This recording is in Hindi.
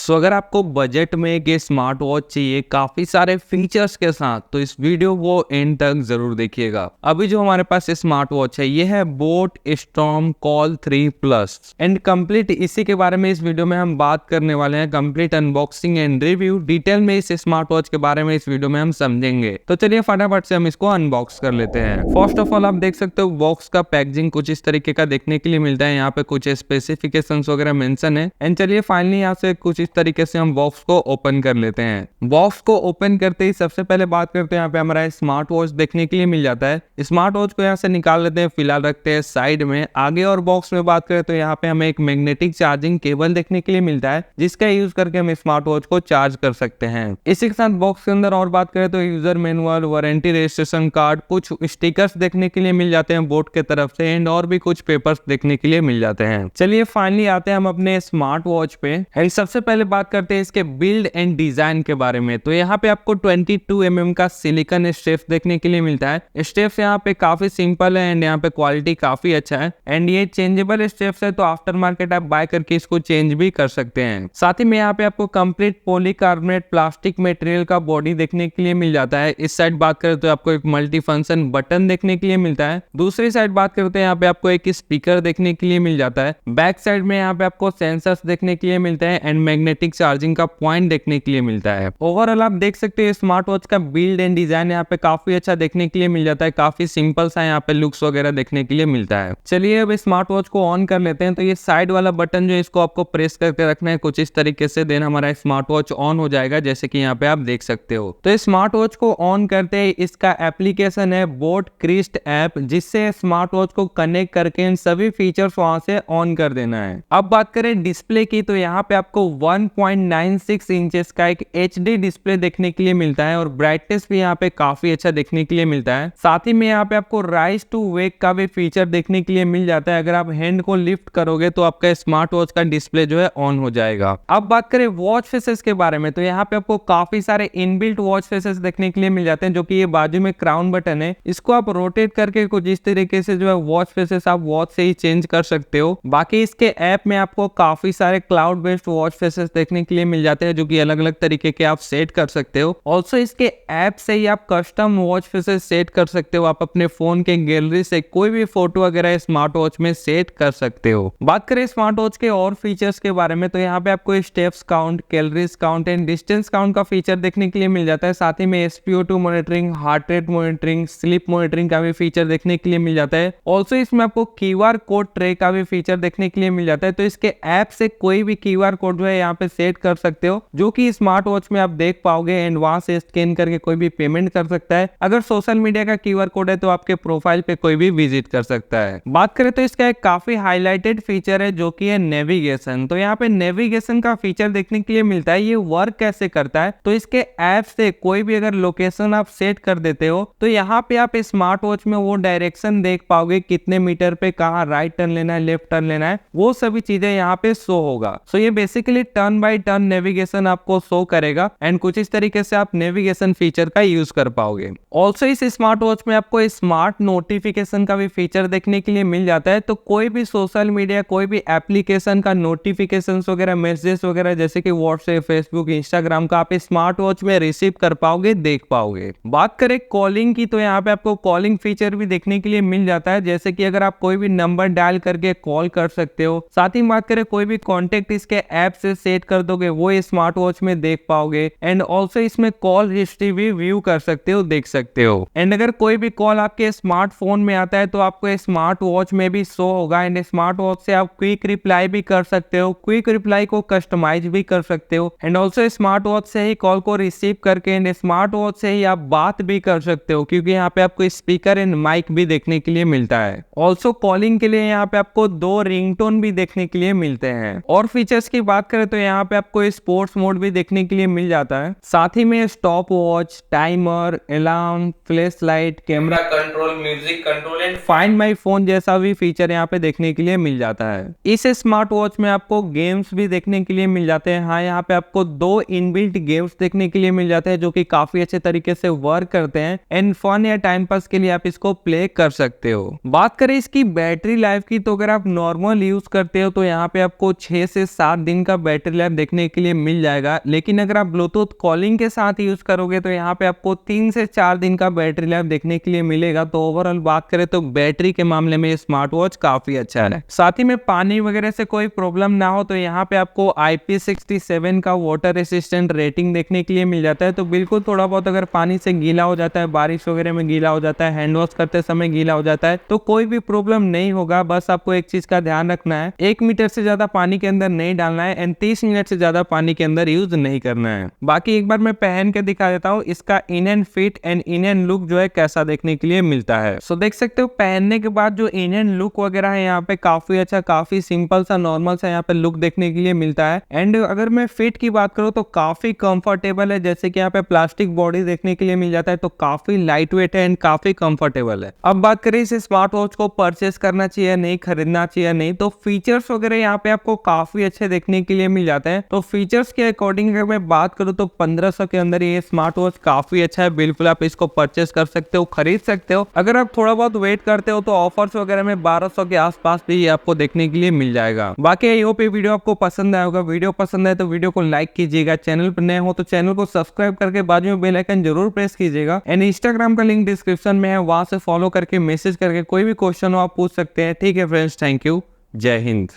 सो अगर आपको बजट में एक स्मार्ट वॉच चाहिए काफी सारे फीचर्स के साथ तो इस वीडियो को एंड तक जरूर देखिएगा। अभी जो हमारे पास स्मार्ट वॉच है ये है boat storm call 3 plus and complete इसी के बारे में इस वीडियो में हम बात करने वाले हैं। Complete unboxing and review detail में इस स्मार्ट वॉच के बारे में इस वीडियो में हम समझेंगे। तो चलिए फटाफट से हम इसको अनबॉक्स कर लेते हैं। फर्स्ट ऑफ ऑल आप देख सकते हो बॉक्स का पैकेजिंग कुछ इस तरीके का देखने के लिए मिलता है। यहाँ पे कुछ स्पेसिफिकेशंस वगैरह मेंशन है एंड चलिए फाइनली यहाँ से कुछ इस तरीके से हम बॉक्स को ओपन कर लेते हैं। बॉक्स को ओपन करते ही सबसे पहले बात करते हैं यहाँ पे हमारा स्मार्ट वॉच देखने के लिए मिल जाता है। स्मार्ट वॉच को यहाँ से निकाल लेते हैं, फिलहाल रखते हैं साइड में। आगे और बॉक्स में बात करें तो यहाँ पे हमें एक मैग्नेटिक चार्जिंग केबल देखने के लिए मिलता है जिसका यूज करके हम स्मार्ट वॉच को चार्ज कर सकते हैं। इसी के साथ बॉक्स के अंदर और बात करें तो user manual, warranty registration card, कुछ स्टिकर्स देखने के लिए मिल जाते हैं बोट के तरफ से एंड और भी कुछ पेपर्स देखने के लिए मिल जाते हैं। चलिए फाइनली आते हैं हम अपने स्मार्ट वॉच पे एंड सबसे पहले बात करते हैं इसके बिल्ड एंड डिजाइन के बारे में। तो यहाँ पे आपको 22 mm का सिलिकॉन स्ट्रेप देखने के लिए मिलता है। स्ट्रेप्स यहाँ पे काफी सिंपल है एंड यहाँ पे क्वालिटी काफी अच्छा है एंड ये चेंजेबल स्ट्रेप्स है तो आफ्टर मार्केट आप बाय करके इसको चेंज भी कर सकते हैं। साथ ही में यहाँ पे आपको कंप्लीट पॉलीकार्बोनेट प्लास्टिक मटेरियल का बॉडी देखने के लिए मिल जाता है। इस साइड बात करें तो आपको एक मल्टी फंक्शन बटन देखने के लिए मिलता है। दूसरी साइड बात करते हैं यहाँ पे आपको एक स्पीकर देखने के लिए मिल जाता है। बैक साइड में यहाँ पे आपको सेंसर्स देखने के लिए मिलता है एंड मैग्नेटिक चार्जिंग का पॉइंट देखने के लिए मिलता है। ओवरऑल आप देख सकते हैं स्मार्ट वॉच का बिल्ड एंड डिजाइन यहाँ पे काफी अच्छा देखने के लिए मिल जाता है। काफी सिंपल सा यहाँ पे लुक्स वगैरह देखने के लिए मिलता है। चलिए अब स्मार्ट वॉच को ऑन कर लेते हैं। तो ये साइड वाला बटन जो है इसको आपको प्रेस करके रखना है कुछ इस तरीके से, देन हमारा स्मार्ट वॉच ऑन हो जाएगा जैसे कि यहाँ पे आप देख सकते हो। तो स्मार्ट वॉच को ऑन करते ही इसका एप्लीकेशन है बोट क्रिस्ट ऐप जिससे स्मार्ट वॉच को कनेक्ट करके इन सभी फीचर्स वहां से ऑन कर देना है। अब बात करें डिस्प्ले की तो यहाँ पे आपको 1.96 इंचेस का एक HD डिस्प्ले देखने के लिए मिलता है और ब्राइटनेस भी यहाँ पे काफी अच्छा देखने के लिए मिलता है। साथ ही में यहाँ पे आपको राइज टू वेक का भी फीचर देखने के लिए मिल जाता है। अगर आप हैंड को लिफ्ट करोगे तो आपका स्मार्ट वॉच का डिस्प्ले जो है ऑन हो जाएगा। अब बात करें वॉच फेसेस के बारे में तो यहाँ पे आपको काफी सारे इनबिल्ट वॉच फेसेस देखने के लिए मिल जाते हैं जो कि ये बाजू में क्राउन बटन है, इसको आप रोटेट करके कुछ इस तरीके से जो है वॉच फेसेस आप वॉच से ही चेंज कर सकते हो। बाकी इसके ऐप में आपको काफी सारे क्लाउड बेस्ड वॉच फेसेस देखने के लिए मिल जाते हैं जो कि अलग अलग तरीके के आप सेट कर सकते हो। ऑल्सो इसके ऐप से ही आप कस्टम वॉच फेसेस सेट कर सकते हो। आप अपने फोन के गैलरी से कोई भी फोटो वगैरह स्मार्ट वॉच में सेट कर सकते हो। बात करें स्मार्ट वॉच के और फीचर्स के बारे में तो यहाँ पे आपको steps count, calories count and distance count का फीचर देखने के लिए मिल जाता है। साथ ही में SpO2 monitoring, heart rate monitoring, sleep monitoring का भी फीचर देखने के लिए मिल जाता है। ऑल्सो इसमें आपको QR कोड ट्रे का भी फीचर देखने के लिए मिल जाता है। तो इसके ऐप से कोई भी QR कोड जो है यहाँ पे सेट कर सकते हो जो कि स्मार्ट वॉच में आप देख पाओगे एंड वहां से स्कैन करके कोई भी पेमेंट कर सकता है। अगर सोशल मीडिया का QR कोड है तो आपके प्रोफाइल पे कोई भी विजिट कर सकता है। बात करें तो इसका एक काफी हाईलाइटेड फीचर है जो कि है नेविगेशन। तो यहाँ पे नेविगेशन का फीचर देखने के लिए मिलता है। ये वर्क कैसे करता है तो इसके ऐप से कोई भी अगर लोकेशन आप सेट कर देते हो तो यहाँ पे आप स्मार्ट वॉच में वो डायरेक्शन देख पाओगे, कितने मीटर पे कहाँ राइट टर्न लेना है, लेफ्ट टर्न लेना है, वो सभी चीजें यहाँ पे शो होगा। सो ये basically turn by turn navigation आपको शो करेगा एंड कुछ इस तरीके से आप नेविगेशन फीचर का यूज कर पाओगे। ऑल्सो इस स्मार्ट वॉच में आपको स्मार्ट नोटिफिकेशन का भी फीचर देखने के लिए मिल जाता है। तो कोई भी सोशल मीडिया, कोई भी एप्लीकेशन का नोटिफिकेशन वगैरह, मैसेजेस वगैरह जैसे कि व्हाट्सएप, फेसबुक, इंस्टाग्राम का आप स्मार्ट वॉच में रिसीव कर पाओगे, देख पाओगे। बात करें कॉलिंग की तो यहाँ पे आपको कॉलिंग फीचर भी देखने के लिए मिल जाता है जैसे कि अगर आप कोई भी नंबर डायल करके कॉल कर सकते हो। साथ ही बात करें कोई भी कॉन्टेक्ट इसके ऐप से सेट कर दोगे वो स्मार्ट वॉच में देख पाओगे एंड ऑल्सो इसमें कॉल हिस्ट्री भी व्यू कर सकते हो, देख सकते हो। एंड अगर कोई भी कॉल आपके स्मार्टफोन में आता है तो आपको स्मार्ट वॉच में भी शो होगा एंड स्मार्ट वॉच से आप क्विक रिप्लाई भी कर सकते हो, क्विक रिप्लाई को कस्टमाइज भी कर सकते हो एंड ऑल्सो स्मार्ट वॉच से ही कॉल को रिसीव करके एंड स्मार्ट वॉच से ही आप बात भी कर सकते हो क्योंकि यहाँ पे आपको स्पीकर एंड माइक भी देखने के लिए मिलता है। ऑल्सो कॉलिंग के लिए यहाँ पे आपको 2 रिंगटोन भी देखने के लिए मिलते हैं। और फीचर्स की बात करें तो यहाँ पे आपको स्पोर्ट्स मोड भी देखने के लिए मिल जाता है। साथ ही में stop watch, timer, alarm, flash light, camera control, music control and find my phone जैसा भी फीचर यहाँ पे देखने के लिए मिल जाता है। इस स्मार्ट वॉच में आपको गेम्स भी देखने के लिए मिल जाते हैं। हाँ, यहाँ पे आपको 2 इनबिल्ट गेम्स देखने के लिए मिल जाते हैं जो कि काफी अच्छे तरीके से वर्क करते हैं एंड फन या टाइम पास के लिए आप इसको प्ले कर सकते हो। बात करें इसकी बैटरी लाइफ की तो अगर आप नॉर्मल यूज करते हो तो यहाँ पे आपको 6 से 7 दिन का बैटरी लाइफ देखने के लिए मिल जाएगा। लेकिन अगर आप ब्लूटूथ कॉलिंग के साथ यूज करोगे तो यहाँ पे आपको 3 से 4 दिन का बैटरी लाइफ देखने के लिए मिलेगा। तो ओवरऑल बात करें तो बैटरी के मामले में ये स्मार्ट वॉच काफी अच्छा है। साथ ही में पानी वगैरह से कोई प्रॉब्लम ना हो तो यहाँ पे आपको IP67 का वाटर रेसिस्टेंट रेटिंग देखने के लिए मिल जाता है। तो बिल्कुल थोड़ा बहुत अगर पानी से गीला हो जाता है, बारिश वगैरह में गीला हो जाता है, हैंड वॉश करते समय गीला हो जाता है, तो कोई भी प्रॉब्लम नहीं होगा। बस आपको एक चीज का ध्यान रखना है, 1 मीटर से ज्यादा पानी के अंदर नहीं डालना है एंड 30 मिनट से ज्यादा पानी के अंदर यूज नहीं करना है। बाकी एक बार मैं पहन के दिखा देता हूँ इसका in and fit and in and look जो है कैसा देखने के लिए मिलता है। सो देख सकते हो पहनने के बाद जो इन एंड लुक वगैरह है यहाँ पे काफी अच्छा, काफी सिंपल सा नॉर्मल सा यहाँ पे लुक देखने के लिए मिलता है। एंड अगर मैं फिट की बात करूँ तो काफी कंफर्टेबल है, जैसे कि यहाँ पे प्लास्टिक बॉडी देखने के लिए मिल जाता है, तो काफी लाइट वेट है एंड काफी कंफर्टेबल है। अब बात करें इस स्मार्ट वॉच को परचेस करना चाहिए नहीं, खरीदना चाहिए नहीं, तो फीचर्स वगैरह यहाँ पे आपको काफी अच्छे देखने के लिए मिल जाते हैं। तो फीचर्स के अकॉर्डिंग अगर मैं बात करूँ तो 1500 के अंदर ये स्मार्ट वॉच काफी अच्छा है। बिल्कुल आप इसको परचेस कर सकते हो, खरीद सकते हो। अगर आप थोड़ा बहुत वेट करते हो तो ऑफर्स वगैरह में 1200 के आसपास भी आपको देखने के लिए मिल जाएगा। बाकी आई होप ये वीडियो आपको पसंद आया होगा। वीडियो पसंद आए तो वीडियो को लाइक कीजिएगा, चैनल पर नए हो तो चैनल को सब्सक्राइब करके बाजू में बेल आइकन जरूर प्रेस कीजिएगा। एंड इंस्टाग्राम का लिंक डिस्क्रिप्शन में है, वहां से फॉलो करके मैसेज करके कोई भी क्वेश्चन हो आप पूछ सकते हैं। ठीक है फ्रेंड्स, थैंक यू, जय हिंद।